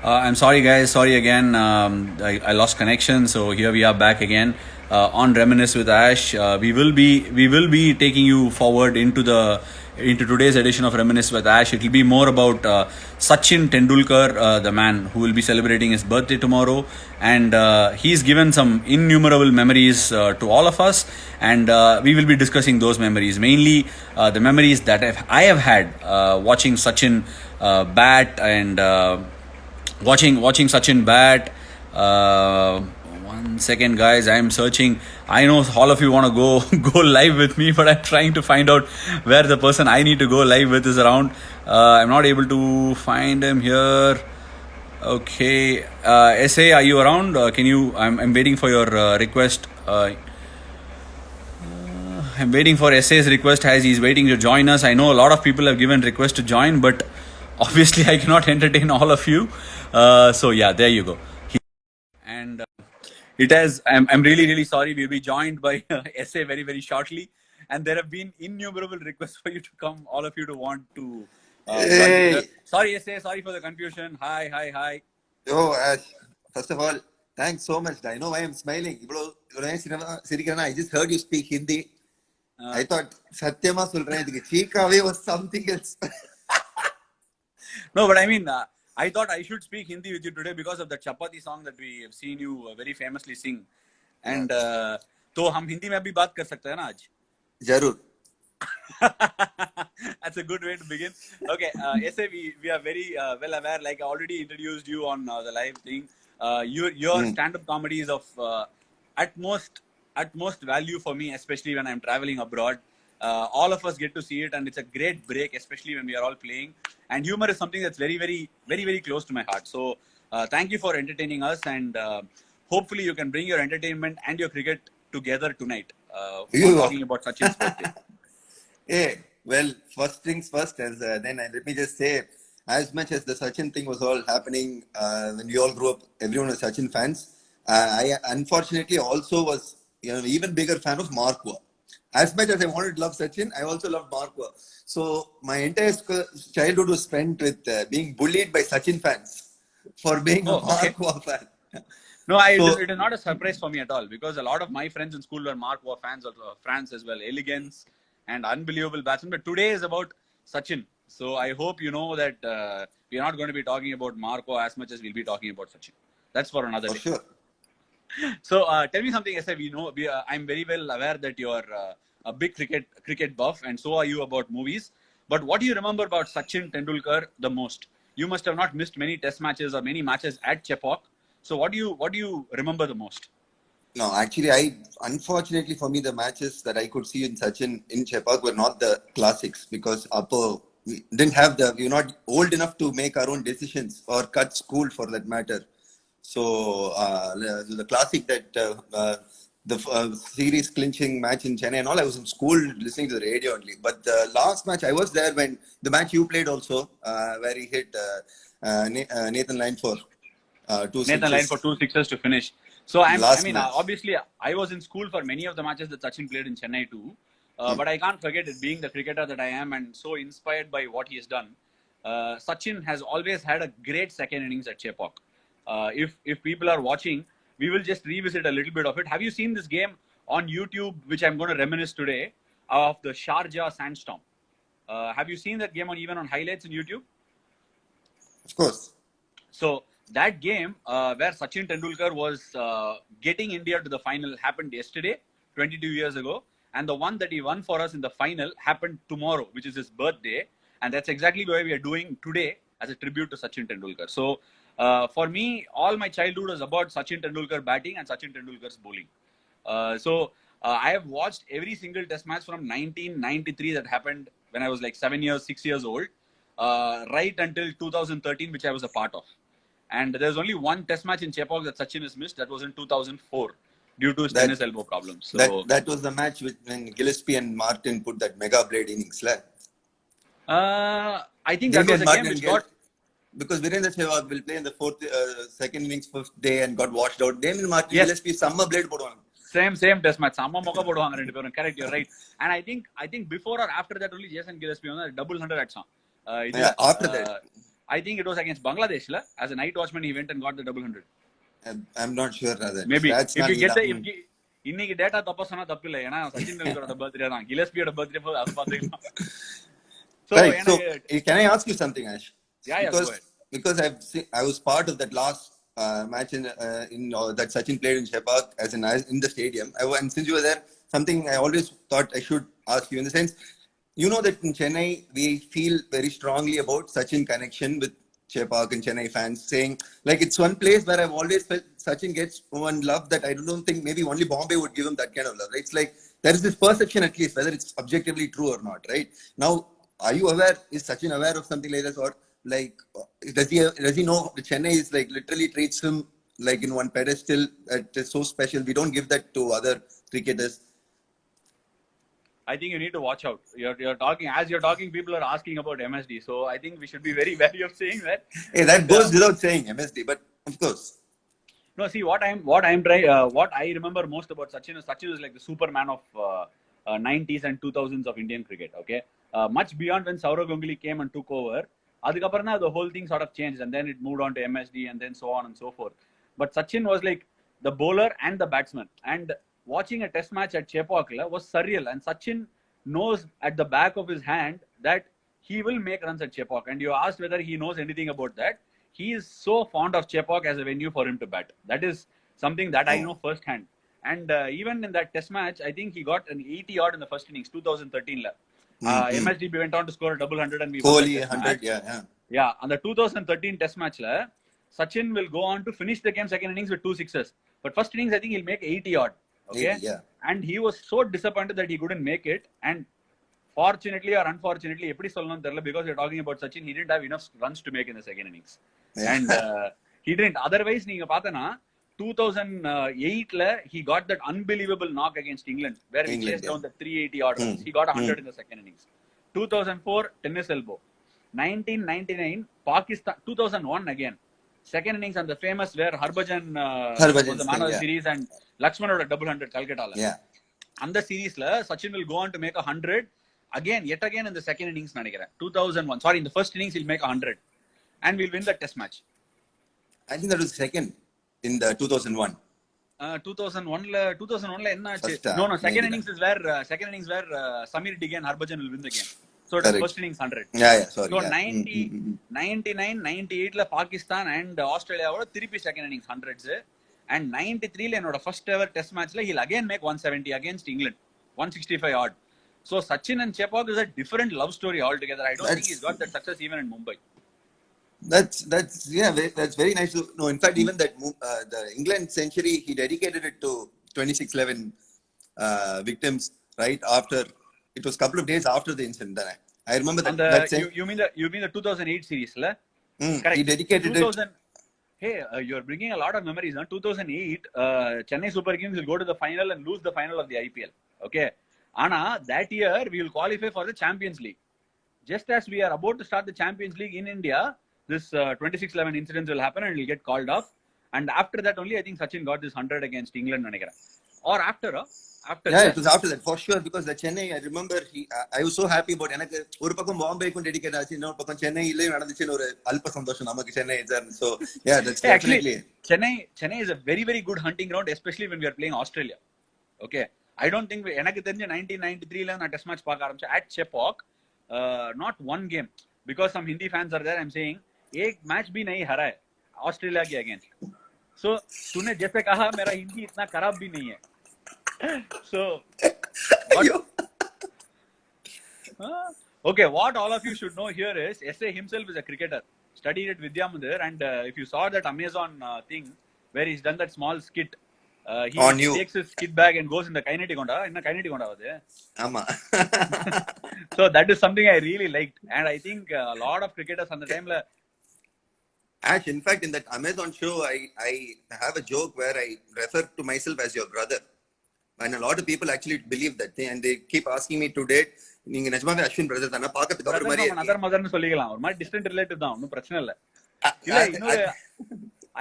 I'm sorry, guys. Sorry again. I lost connection, so here we are back again on Reminisce with Ash. We will be taking you forward into today's edition of Reminisce with Ash. It will be more about Sachin Tendulkar, the man who will be celebrating his birthday tomorrow, and he's given some innumerable memories to all of us, and we will be discussing those memories, mainly the memories that I have had watching Sachin bat and. Watching Sachin bat. One second, guys. I'm searching. I know all of you want to go go live with me, but I'm trying to find out where the person I need to go live with is around. I'm not able to find him here. Okay, SA, are you around? Can you? I'm waiting for your request. I'm waiting for SA's request as he's waiting to join us. I know a lot of people have given request to join, but obviously I cannot entertain all of you. So yeah, there you go. And it has. I'm really really sorry. We'll be joined by SA very very shortly, and there have been innumerable requests for you to come. All of you to want to join together. Hey, Sorry SA, sorry for the confusion. Hi. yo, Ash. First of all, thanks so much. I know why I'm smiling. I just heard you speak Hindi. I thought Satyama Sulran Chikave was something else. No, but I mean, I thought I should speak Hindi with you today because of the Chapati song that we have seen you very famously sing. And तो हम हिंदी में भी बात कर सकते हैं ना आज? Jarur. That's a good way to begin. Okay, SA, we are very well aware. Like I already introduced you on the live thing. Your stand-up comedy is of utmost value for me, especially when I'm traveling abroad. All of us get to see it, and it's a great break, especially when we are all playing. And humor is something that's very close to my heart. So thank you for entertaining us, and hopefully you can bring your entertainment and your cricket together tonight. For talking about Sachin's birthday. Hey, well, first things first, as then let me just say, as much as the Sachin thing was all happening when we all grew up, everyone was Sachin fans. I unfortunately also was, even bigger fan of Markwa. As much as I wanted to love Sachin, I also loved Markwa. So my entire childhood was spent with being bullied by Sachin fans for being a Markwa fan. No, it is not a surprise for me at all, because a lot of my friends in school were Markwa fans of France as well. Elegance and unbelievable batsman. But today is about Sachin. So I hope you know that we are not going to be talking about Markwa as much as we'll be talking about Sachin. That's for another day. Sure. So tell me something, SA. I'm very well aware that you are a big cricket buff, and so are you about movies. But what do you remember about Sachin Tendulkar the most? You must have not missed many test matches or many matches at Chepauk. So what do you remember the most? No, actually, unfortunately for me, the matches that I could see in Sachin in Chepauk were not the classics, because we didn't have we were not old enough to make our own decisions or cut school for that matter. So the classic that the series clinching match in Chennai and all, I was in school listening to the radio only. But the last match, I was there when the match you played also, where he hit Nathan Lyon for two Nathan sixes. Lyon for 2 sixes to finish. So obviously, I was in school for many of the matches that Sachin played in Chennai too. But I can't forget it, being the cricketer that I am and so inspired by what he has done. Sachin has always had a great second innings at Chepauk. If people are watching, we will just revisit a little bit of it. Have you seen this game on YouTube, which I'm going to reminisce today, of the Sharjah Sandstorm? Have you seen that game even on highlights on YouTube? Of course. So that game where Sachin Tendulkar was getting India to the final happened yesterday, 22 years ago. And the one that he won for us in the final happened tomorrow, which is his birthday. And that's exactly what we are doing today as a tribute to Sachin Tendulkar. So for me, all my childhood was about Sachin Tendulkar batting and Sachin Tendulkar's bowling. I have watched every single test match from 1993 that happened when I was like 6 years old, right until 2013, which I was a part of. And there's only one test match in Chepauk that Sachin has missed. That was in 2004 due to his tennis elbow problems. So that was the match when Gillespie and Martin put that mega blade innings. I think that was a game which got... Because Virendra Sehwag will play in the second innings, fifth day and got washed out. Damien Martin, Gillespie, summer blade போடுவாங்க. Same test match. Samma moka போடுவாங்க ரெண்டு பேரும். Correct, you're right. And I think before or after that only Jason Gillespie on a double 100 அடிச்சான். After that. I think it was against Bangladesh. As a night watchman, he went and got the double 100. I'm not sure that. Maybe That's if not you get the enough. இன்னைக்கு data தப்பா சொன்னா தப்பு இல்லை, ஏன்னா Sachin டெண்டுல்கரோட birthday தான், கிலஸ்பியோட birthday போது அது பாத்துக்கலாம். So Right. So எனக்கு can I ask you something, Ash? Yeah, go ahead. Because I was part of that last match in that Sachin played in Chepauk in the stadium. And since you were there, something I always thought I should ask you, in the sense, you know that in Chennai we feel very strongly about Sachin connection with Chepauk and Chennai fans, saying like it's one place where I've always felt Sachin gets one love that I don't think maybe only Bombay would give him that kind of love. Right? It's like there is this perception, at least, whether it's objectively true or not. Right now, are you aware? Is Sachin aware of something like this, or like does he know that Chennai is like literally treats him like in one pedestal that is so special? We don't give that to other cricketers. I think you need to watch out. You're talking, people are asking about MSD. So I think we should be very wary of saying that. Hey, that goes without saying, MSD, but of course. No, see what I remember most about Sachin is like the Superman of 90s and 2000s of Indian cricket. Okay, much beyond when Sourav Ganguly came and took over. Adikaparna, the whole thing sort of changed, and then it moved on to MSD, and then so on and so forth. But Sachin was like the bowler and the batsman, and watching a test match at Chepauk was surreal. And Sachin knows at the back of his hand that he will make runs at Chepauk. And you asked whether he knows anything about that. He is so fond of Chepauk as a venue for him to bat. That is something that I know firsthand. And even in that test match, I think he got an 80 odd in the first innings, 2013. MSD went on to score a double 100 and we won the 100, yeah. On the 2013 test match, Sachin will go on to finish the game second innings with 2 sixes. But first innings, I think he'll make 80 odd. Okay. 80, yeah. And he was so disappointed that he couldn't make it. And fortunately or unfortunately, because you're talking about Sachin, he didn't have enough runs to make in the second innings. Yeah. And he didn't. Otherwise, 2008 he got that unbelievable knock against England where he chased down the 380 odd runs. He got 100 in the second innings. 2004 tennis elbow. 1999 Pakistan. 2001 again. Second innings and the famous where Harbhajan was the man of the series and Lakshman had a double 100 Calcutta. Yeah. And the series Sachin will go on to make 100 yet again in the second innings. 2001. Sorry, in the first innings he'll make 100 and we'll win the test match. I think that was second in the 2001. 2001 no, second innings is where Samir Diggy and Harbhajan will win the game. So it was first innings 100. Yeah, sorry. So 99, 98 Pakistan and Australia were 3 second innings 100s. And 93 first ever test match he'll again make 170 against England, 165 odd. So Sachin and Chepauk is a different love story altogether. I don't think he's got that success even in Mumbai. That's very nice to know. In fact, even that the England century, he dedicated it to 2611 victims right after. It was a couple of days after the incident. I remember that. You mean the 2008 series, Correct. He dedicated it. Hey, you're bringing a lot of memories. 2008, Chennai Super Kings will go to the final and lose the final of the IPL. Okay, Anna, that year we will qualify for the Champions League. Just as we are about to start the Champions League in India, this 2611 incidents will happen and will get called off. And after that only, I think Sachin got this 100 against England. Or after yeah, it was after that for sure, because the Chennai, I remember I was so happy about oru pakkam Bombay ku dedicate aachi, innoru pakkam Chennai ille nadandhuchu oru alpa sandosham namakku Chennai is. So yeah, that's definitely Chennai is a very very good hunting ground, especially when we are playing Australia. Okay, I don't think enakku therinja 1993 la na test match paaka aarambicha at Chepauk, not one game, because some Hindi fans are there. I'm saying ek match bhi nahi hara hai Australia ke against. So तूने जैसे कहा मेरा हिंदी इतना खराब भी नहीं है. So okay, what all of you should know here is SA himself is a cricketer, studied at Vidya Mandir, and if you saw that Amazon thing where he's done that small skit, he takes his skit bag and goes in the kinetic onda. Inna kinetic onda adu. Ama. So that is something I really liked, and I think a lot of cricketers on the time Ash, in fact, in that Amazon show, I have a joke where I refer to myself as your brother. And a lot of people actually believe that thing, and they keep asking me to date. நீங்க நிஜமாவே Ashwin brother தான பாக்கிறதுக்கு அவர் மாதிரி other மதர்னு சொல்லிக்கலாம், ஒரு மாதிரி distant relative தான், ஒண்ணும் பிரச்சனை இல்ல. இல்ல இன்னொரு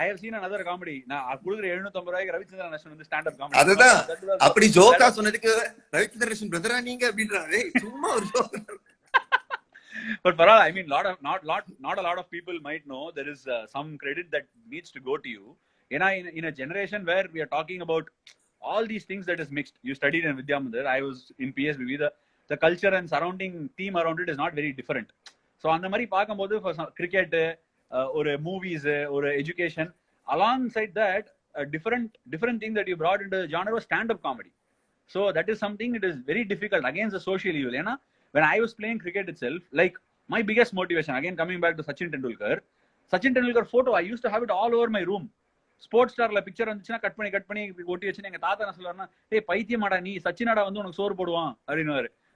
I have seen another comedy. நான் குடுக்குற 750 ரூபாய்க்கு ரவிச்சந்திரன் அஸ்வின் வந்து ஸ்டாண்ட் அப் காமெடி. அதுதான் அப்படி ஜோக்கா சொன்னதுக்கு ரவிச்சந்திரன் அஸ்வின் பிரதரா நீங்க அப்படின்றாரு. சும்மா ஒரு joke. But Parag, I mean, not a lot of people might know there is some credit that needs to go to you. In a generation where we are talking about all these things that is mixed. You studied in Vidyamandar. I was in PSBB. The culture and surrounding theme around it is not very different. So அந்த மாதிரி பார்க்கும்போது cricket ஒரு movies ஒரு education alongside that a different thing that you brought into the genre was stand-up comedy. So that is something it is very difficult against the social evil. You know, when I was playing cricket itself, like my biggest motivation, again coming back to Sachin Tendulkar photo, I used to have it all over my room. Sports ஸ்டார்ல picture வந்துச்சுன்னா cut பண்ணி ஒட்டி வச்சு எங்க தாத்தா என்ன சொல்லுவாருன்னா, டேய் பைத்தியமாடா நீ, சச்சினாடா வந்து உனக்கு சோறு போடுவான் அப்படின்னு.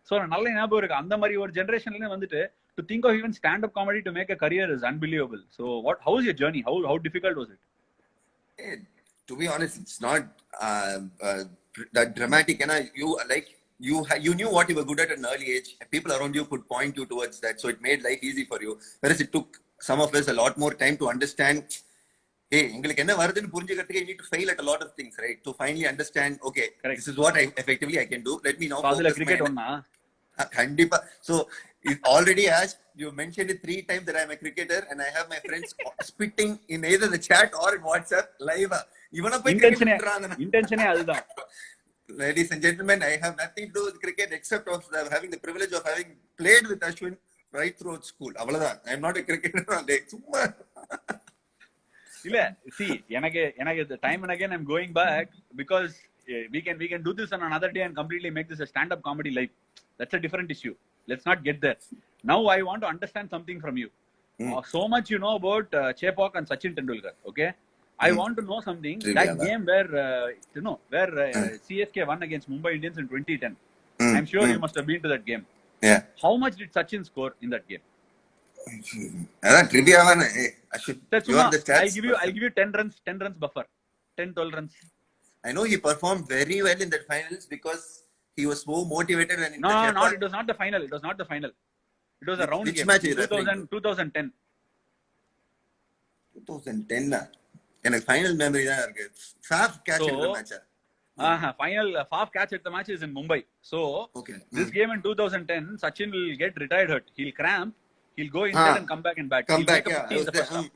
சோ நல்ல ஞாபகம் இருக்கு. அந்த மாதிரி ஒரு ஜெனரேஷன்ல வந்துட்டு to think of even stand-up comedy to make a career is unbelievable. So how was your journey? How difficult was it? To be honest, it's not that dramatic. And you knew what you were good at an early age. People around you could point you towards that, so it made life easy for you. Whereas it took some of us a lot more time to understand. Hey, உங்களுக்கு என்ன வருதுன்னு புரிஞ்சுக்கிறதுக்கு you need to fail at a lot of things, right? To finally understand, okay, correct. This is what I can do. Let me now focus cricket onna. Kandipa. So already asked, you mentioned it 3 times that I'm a cricketer, and I have my friends spitting in either the chat or in WhatsApp live. Ivana poi intention adha. Ladies and gentlemen, I have nothing to do with cricket except of having the privilege of having played with Ashwin right throughout school. Avladha. I'm not a cricketer. Summa. See, எனக்கு the time and again I'm going back because we can do this on another day and completely make this a stand-up comedy live. That's a different issue. Let's not get there. Now I want to understand something from you. So much you know about Chepauk and Sachin Tendulkar. Okay, I want to know something. That game where CSK won against Mumbai Indians in 2010. I'm sure you must have been to that game. Yeah. How much did Sachin score in that game? Trivia one. I'll give you 10 runs buffer. 10-12 runs. I know he performed very well in that finals because he was so motivated. And no, it was not the final. It was It was a round which game. Match 2010. 2010. எனக்கு final memory தான் இருக்கு. Faf catch எடுத்த match. Final Faf catch at the match is in Mumbai. So this game in 2010, Sachin will get retired hurt. He'll cramp. He'll go inside and come back and bat. Come he'll back, make a 50 in the first half.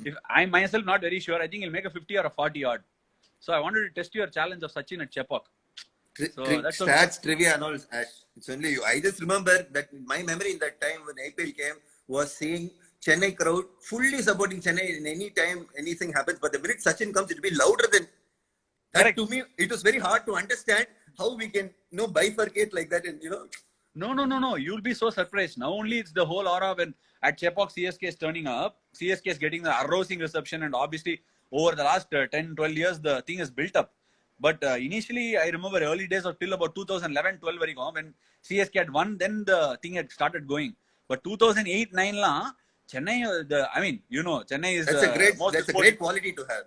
If I'm myself not very sure, I think he'll make a 50 or a 40 odd. So I wanted to test your challenge of Sachin at Chepauk. Stats, trivia and all. It's only you. I just remember that my memory in that time when IPL came was seeing Chennai crowd fully supporting Chennai in any time anything happens. But the minute Sachin comes, it will be louder than that. Correct. To me, it was very hard to understand how we can bifurcate like that, and No. You'll be so surprised. Now only it's the whole aura when at Chepauk CSK is turning up. CSK is getting the arousing reception, and obviously over the last 10-12 years the thing is built up. But initially I remember early days of till about 2011-12 when CSK had won, then the thing had started going. But 2008-9 la Chennai, Chennai is that's a great quality to have.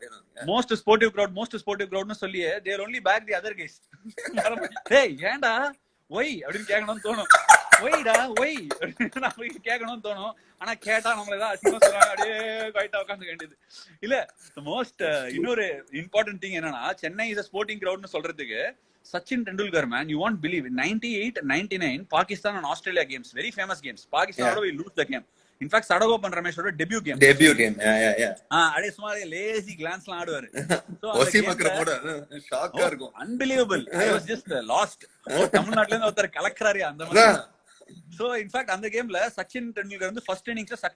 Most supportive crowd nu solliye they'll only back the other guys. Hey yenda why அப்படினு கேட்கணும்னு தோணும். why நம்ம கேட்கணும்னு தோணும். ஆனா கேட்டா நம்மள ஏதாவது அசிங்கமா சொல்றாங்க, அப்படியே குவைட்டா உட்கார்ந்து வேண்டியது இல்ல. மோஸ்ட் இன்னொரு இம்பார்ட்டன்ட் திங் என்னன்னா, Chennai is a sporting crowd னு சொல்றதுக்கு Sachin Tendulkar, man, you won't believe, in 98-99 Pakistan and Australia games, very famous games, Pakistan will lose the game. In fact, Sadagopan Rameshwara debut game. Yeah. அதே சும்மா lazy glance லாம் ஆடுவாரு. ஷாக்கா இருக்கும். Unbelievable. I was just lost. தமிழ்நாட்டுல இருந்து ஒருத்தர் கலக்குறாரு அந்த மாதிரி. So in fact அந்த கேம்ல Sachin Tendulkar வந்து ஃபர்ஸ்ட் இன்னிங்ஸ்ல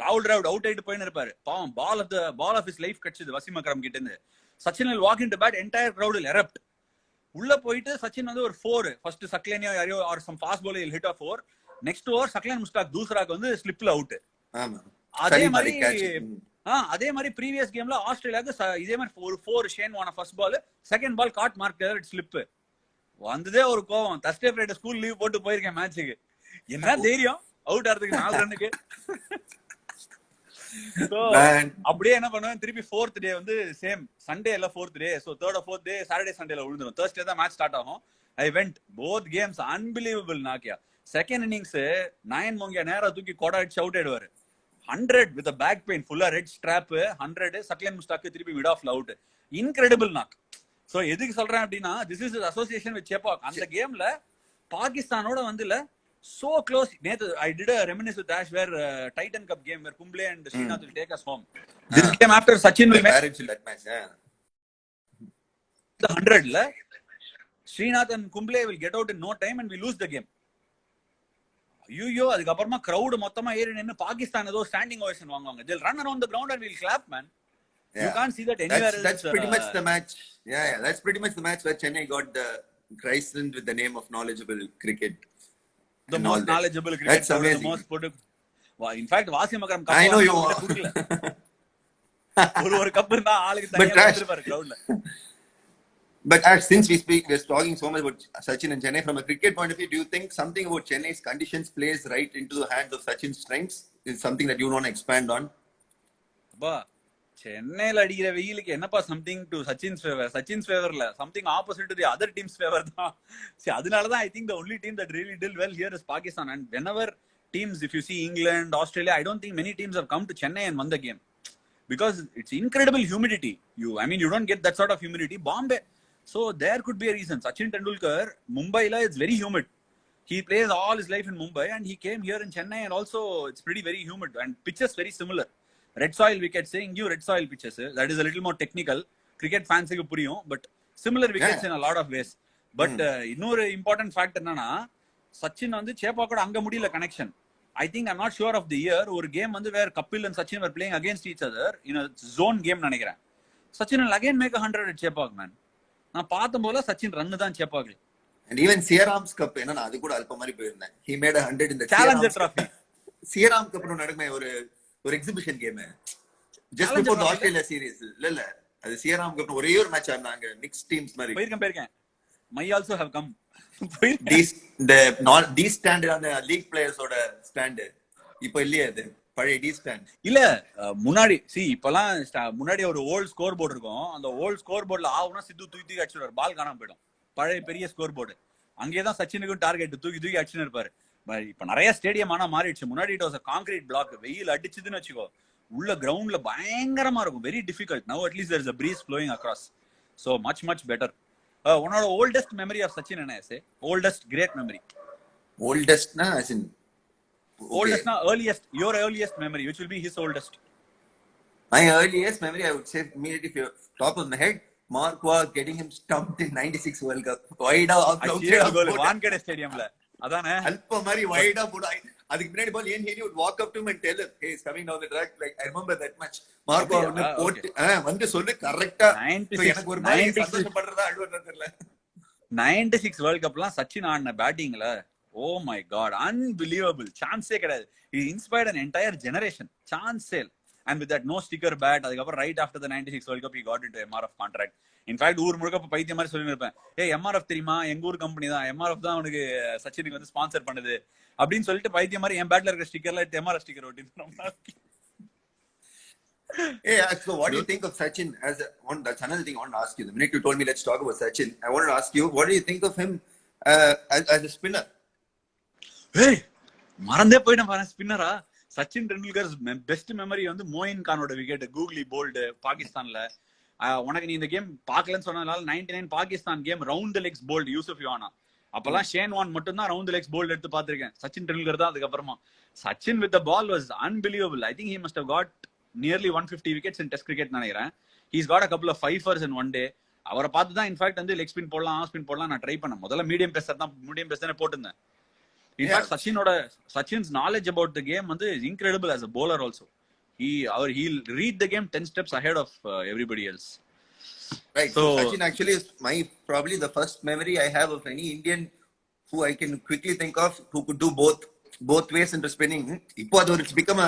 ராகுல் டிராவிட் அவுட் ஆயிட்டு போயின்னு இருப்பாரு. பாவம் பால் ஆஃப் ஹிஸ் லைஃப் கிடைச்சது வசீம் அக்ரம் கிட்ட இருந்து. Sachin will walk into bat, entire crowd will erupt. உள்ள போயிட்டு சச்சின் வந்து ஒரு 4 ஃபர்ஸ்ட் சக்லேனியோ யாரையோ or some fast ball he'll hit a 4. Next over Saqlain Mushtaq தூசராக்கு வந்து ஸ்லிப்ல அவுட். அதே மாதிரி ப்ரீவியஸ் கேம்ல ஆஸ்திரேலியாவுக்கு இதே மாதிரி ஒரு 4 Shane Warne first ball, second ball caught Mark at slip. வந்ததே ஒரு கோவம். தர்ஸ்டே ஃப்ரைடே ஸ்கூல் லீவ் போட்டு போயிருக்கேன் மேட்சுக்கு. என்ன தைரியம் அவுட் ஆறதுக்கு 4 ரன்னுக்கு. அப்படியே என்ன பண்ணுவேன், திருப்பி 4th டே வந்து சேம் சண்டே இல்ல 4th day, so 3rd or 4th day Saturday சண்டேல விழுந்துரும். Thursday தான் மேட்ச் ஸ்டார்ட் ஆகும். I went both games, unbelievable நாக்கியா. செகண்ட் இன்னிங்ஸ் நயன் மோங்கியா நேரா தூக்கி கொடா அடிச்சு அவுட் ஆயிடுவாரு. 100 with a back pain, full red strap, 100 Saqlain Mushtaq திருப்பி மிட் ஆஃப்ல அவுட். Incredible knock. சோ எதுக்கு சொல்றேன் அப்படின்னா, this is his association with Chepauk. அந்த கேம்ல பாகிஸ்தானோட வந்து இல்ல So close. I did a reminisce with Ash where Titan Cup game where Kumble and Srinath will take us home. This game after Sachin will make that match. the 100. Srinath and Kumble will get out in no time and we lose the game. ஐயோ அதுக்கப்புறமா crowd மொத்தமா ஏறி நின்னு பாகிஸ்தான் ஏதோ standing ovation வாங்குவாங்க. They'll run around the ground and we'll clap, man. You can't see that anywhere else. That's pretty much the match. Yeah, that's pretty much the match where Chennai got the christened with the name of knowledgeable cricket. The most knowledgeable cricket. That's amazing. The most put. In fact, Wasim Akram I know you கொடுக்கல. ஒரு cup இருந்தா ஆளுக்கு தனியா கொடுத்துப்பாரு கிரவுட்ல. But Ash, since we're talking so much about Sachin and Chennai, from a cricket point of view, do you think something about Chennai's conditions plays right into the hands of Sachin's strengths? Is something that you want to expand on? அப்பா சென்னையில அடிக்கிற வெயிலுக்கு என்னப்பா something to Sachin's ஃபேவர்ல something opposite to the other teams favour தான். சரி, அதனாலதான் I think the only team that really did well here is Pakistan. And whenever teams, if you see England, Australia, I don't think many teams have come to Chennai and won the game because it's incredible humidity. You don't get that sort of humidity. Bombay, so there could be a reason. Sachin Tendulkar, Mumbai la it's very humid. He plays all his life in Mumbai and he came here in Chennai and also it's pretty very humid and pitches very similar. Red soil wickets, saying you red soil pitches. That is a little more technical. Cricket fans ku puriyum, but similar wickets in a lot of ways. But இன்னொரு important fact என்னன்னா சச்சின் வந்து சேப்பாக்கோட அங்க முடியல connection. I think I'm not sure of the year. ஒரு game வந்து where Kapil and Sachin were playing against each other in a zone game நினைக்கிறேன். Sachin will again make 100 at Chepak, man. நான் பார்த்த போல சச்சின் ரன் தான் சேப்பாக்கு. And even Sierram's Cup என்ன அது கூட அல்ப மாதிரி போயிருந்தேன். He made 100 in the Challenger Trophy. Sierram Cup நடக்குமே ஒரு exhibition game just before the Australia series. இல்ல அது Sierram Cup ஒரே ஒரு மேட்ச் ஆடுனாங்க மிக்ஸ் டீம்ஸ் மாதிரி. போயிருக்கேன். May also have come. these stand on the league players ஓட ஸ்டாண்ட் இப்போ இல்லையே அது பழைய டி ஸ்டாண்ட் இல்ல முன்னாடி இப்பலாம் முன்னாடி ஒரு ஓல்ட் ஸ்கோர் போர்டு இருக்கும். அந்த ஓல்ட் ஸ்கோர் போர்டுல ஆவுனா சித்து தூக்கி அடிச்சுடுவார், பால் காணாம போயிடும். பழைய பெரிய ஸ்கோர் போர்டு அங்கேதான் சச்சினுக்கும் டார்கெட் தூக்கி அடிச்சுன்னு இருப்பாரு. இப்ப நிறைய ஸ்டேடியம் ஆனா மாறிடுச்சு. முன்னாடி இட் வாஸ் கான்கிரீட் பிளாக். வெயில் அடிச்சுதுன்னு வச்சுக்கோ உள்ள கிரவுண்ட்ல பயங்கரமா இருக்கும். Very difficult. Now at least there is a breeze flowing across, so much better. உன்னோட ஓல்டஸ்ட் மெமரி ஆஃப் சச்சின் என்ன சே? Oldest great memory. ஓல்டஸ்ட்னா as in oldest na earliest, your earliest memory, which will be his oldest? My earliest memory, I would say immediately, if you're top of my head, Marquardt getting him stumped in 96 World Cup. Wide out goal Wankhede stadium la adana alpa mari wide up boda adukku munadi ball Ian Heaney would walk up to him and tell him, hey, he's coming down the track. Like I remember that much. Marquardt போட்டு வந்து சொல்லு கரெக்ட்டா எனக்கு ஒரு மாதிரி சந்தோஷப்படுறதா அழுவறதா தெரியல. 96 World Cup லாம் சச்சின் ஆடின பேட்டிங்ல oh my god, unbelievable. chance கிடையாது. he inspired an entire generation. chance. And with that no sticker bat, adukapra right after the 96 World Cup he got into MRF contract. In fact ஊர் முழுக்க பைத்தியம் மாதிரி சொல்லி இருப்பேன், ஏய் MRF தெரியுமா, எங்க ஊர் கம்பெனி தான், MRF தான் அவனுக்கு சச்சினுக்கு வந்து ஸ்பான்சர் பண்ணுது அப்படின்னு சொல்லிட்டு பைத்தியம் மாதிரி என் பேட்ல இருக்க ஸ்டிக்கர்ல MRF ஸ்டிக்கர் ஒட்டி. Hey, so what do you think of Sachin as that's another thing I want to ask you. The minute you told me let's talk about Sachin, I wanted to ask you, what do you think of him as a spinner? Hey, மறந்தே போயிட்டேன் பாரு ஸ்பின்னரா. Sachin Tendulkar best memory வந்து மோயின் கானோட wicket googly bowled பாகிஸ்தான்ல. உனக்கு நீ இந்த கேம் பாக்கலன்னு சொன்னதுனால 99 Pakistan game round the legs bowled Yousuf Youhana. அப்பெல்லாம் ஷேன் வான் மட்டும் தான் ரவுண்ட் த லெக்ஸ் போல்டு எடுத்து பாத்திருக்கேன். சச்சின் டெண்டுல்கர் தான் அதுக்கப்புறமா. Sachin with the ball was unbelievable. I think he must have got nearly 150 wickets in test cricket நினைக்கிறேன். He's got a couple of fifers in one day. அவரை பார்த்து தான் இன்ஃபேக்ட் வந்து லெக் ஸ்பின் போடலாம் ஆஃப் ஸ்பின் போடலாம் நான் ட்ரை பண்ணேன். முதல்ல மீடியம் பேசர் போட்டிருந்தேன். In fact, Sachin's knowledge about the game is incredible as a bowler also. He'll read the game 10 steps ahead of everybody else. Right. So Sachin actually is probably the first memory I have of any Indian who I can quickly think of who could do both ways into spinning. Ipo it's become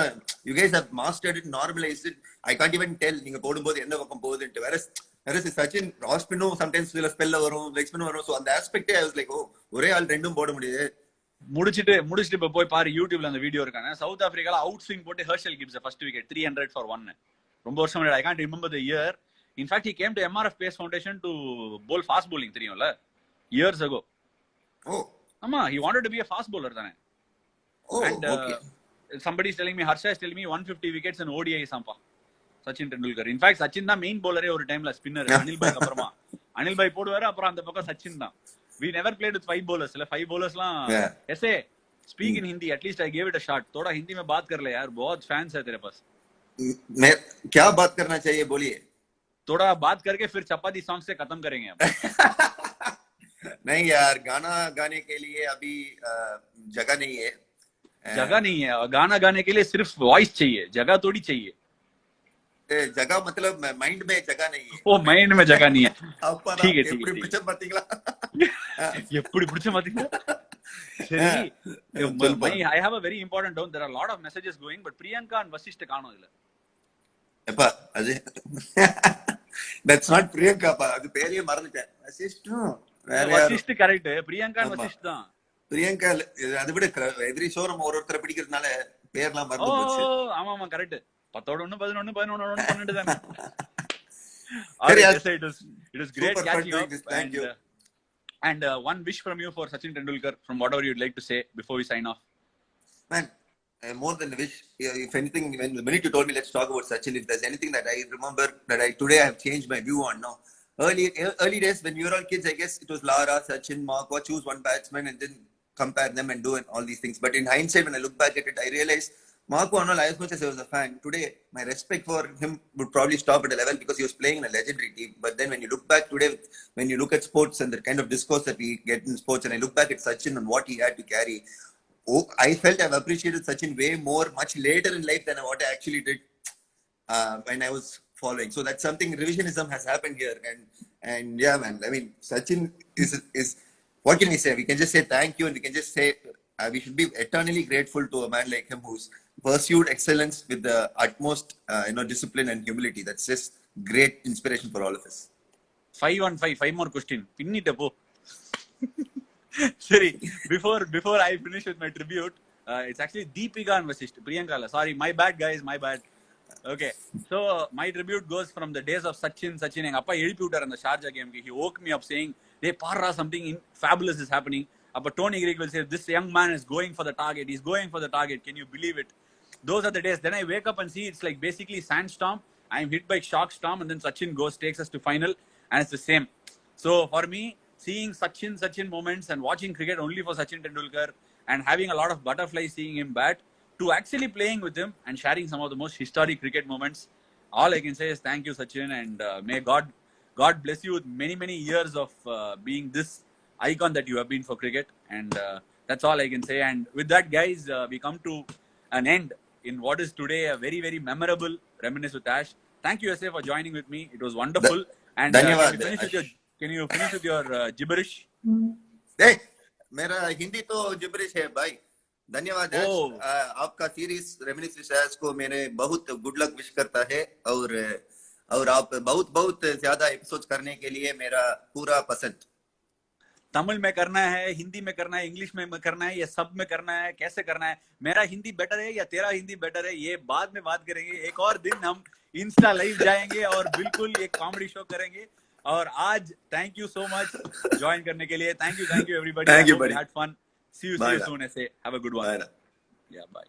you guys have mastered it, normalized it. I can't even tell neenga podum-bodhu enna vakkam podunnu. Whereas Sachin off spin sometimes will spell varum, leg spin varum. So on the aspect I was like, oh, ஒரே ஆள் ரெண்டும் போட முடியுது. முடிச்சிட்டு இப்ப போய் பாரு யூடியூப்ல அந்த வீடியோ இருக்காங்க. சவுத் ஆப்பிரிக்கால அவுட் ஸ்விங் போட்டு Herschel Gibbs first wicket 300 for 1. ரொம்ப வருஷம் முன்னாடி. I can't remember the year. In fact, he came to MRF Pace Foundation to bowl fast bowling, தெரியும்ல, years ago. Oh. ஆமா, he wanted to be a fast bowler தானே. Oh, and okay. Somebody is telling me, Harsha is telling me 150 wickets in ODI Samba Sachin Tendulkar. In fact, Sachin தான் main பவுலரே ஒரு டைம்ல spinner. Anil பாய்க்கு அப்புறமா அனில் பாய் போடுவாரு, அப்புறம் அந்த பக்கம் சச்சின் தான். We never played with 5 bowlers. 5 bowlers லாம் SA Speak in Hindi. At least I gave it a shot. थोड़ा हिंदी में बात कर ले यार. बहुत फैंस है तेरे पास. मैं क्या बात करना चाहिए बोलिए. थोड़ा बात करके फिर चपाती सॉन्ग से खत्म करेंगे हम. नहीं यार, गाना गाने के लिए अभी जगह नहीं है. जगह नहीं है. गाना गाने के लिए सिर्फ वॉइस चाहिए, जगह थोड़ी चाहिए. जगह मतलब माइंड में जगह नहीं है. वो माइंड में जगह नहीं है. ठीक है. எப்படி பிடிச்ச பாத்தீங்களா? சரி. I have a very important note. There are a lot of messages going, but Priyanka and Vasisht காணோம் இதுல. எப்பா அது that's not Priyanka பா, அது பேரையே மறந்துட்டேன். வசிஷ்ட் கரெக்ட். பிரியங்கா and வசிஷ்ட் தான். பிரியங்கா அது விட எவ்ரி ஷோ நம்ம ஒருத்தரை பிடிக்கிறதுனால பேர்லாம் மறந்து போச்சு. ஆமா ஆமா கரெக்ட். 10 1 11 11 12 தானே. It was great catching up. Thank you. And one wish from you for Sachin Tendulkar, from whatever you'd like to say before we sign off. Man, more than a wish. If anything, when the minute you told me let's talk about Sachin, if there's anything that I remember that today I have changed my view on now. Early days when we were all kids, I guess it was Lara, Sachin, Mark, choose one batsman and then compare them and do all these things. But in hindsight, when I look back at it, I realized Marco Arnold, as much as I was a fan, today my respect for him would probably stop at a level because he was playing in a legendary team. But then when you look back today, when you look at sports and the kind of discourse that we get in sports, and I look back at Sachin and what he had to carry, I felt I've appreciated Sachin way more, much later in life than what I actually did when I was following. So that's something, revisionism has happened here. And yeah, man, I mean, Sachin is what can we say? We can just say thank you, and we can just say we should be eternally grateful to a man like him who's pursued excellence with the utmost discipline and humility. That's just great inspiration for all of us. 5 on 5 more question. Pinnita po. Sorry, before I finish with my tribute, it's actually Deepika and Vasisht. Priyanka, sorry, my bad guys, my bad. Okay, so my tribute goes from the days of Sachin. Enga appa elpi vittaru and the Sharjah game. He woke me up saying, "Hey, parra, something fabulous is happening." But Tony Greig will say, "This young man is going for the target. He's going for the target. Can you believe it?" Those are the days. Then I wake up and see it's like basically sandstorm. I'm hit by shock storm, and then Sachin takes us to final, and it's the same. So for me, seeing Sachin moments and watching cricket only for Sachin Tendulkar and having a lot of butterflies seeing him bat, to actually playing with him and sharing some of the most historic cricket moments, all I can say is thank you, Sachin, and may God bless you with many years of being this icon that you have been for cricket. And that's all I can say. And with that, guys, we come to an end in what is today a very memorable Reminisce with Ash. Thank you, SA, for joining with me. It was wonderful. And can you finish with your gibberish? Hey, मेरा हिंदी तो gibberish है भाई. धन्यवाद. आपका series Reminisce with Ash को मैंने बहुत good luck wish करता है, और आप बहुत ज्यादा एपिसोड्स करने के लिए मेरा पूरा पसंद. तमिल में करना है, हिंदी में करना है, इंग्लिश में करना है, या सब में करना है, कैसे करना है? मेरा हिंदी बेटर है या तेरा हिंदी बेटर है, ये बाद में बात करेंगे. एक और दिन हम इंस्टा लाइव जाएंगे और बिल्कुल एक कॉमेडी शो करेंगे. और आज thank you so much join करने के लिए. Thank you everybody. Had fun. See you soon. Say have a good one. Bye. Yeah, bye.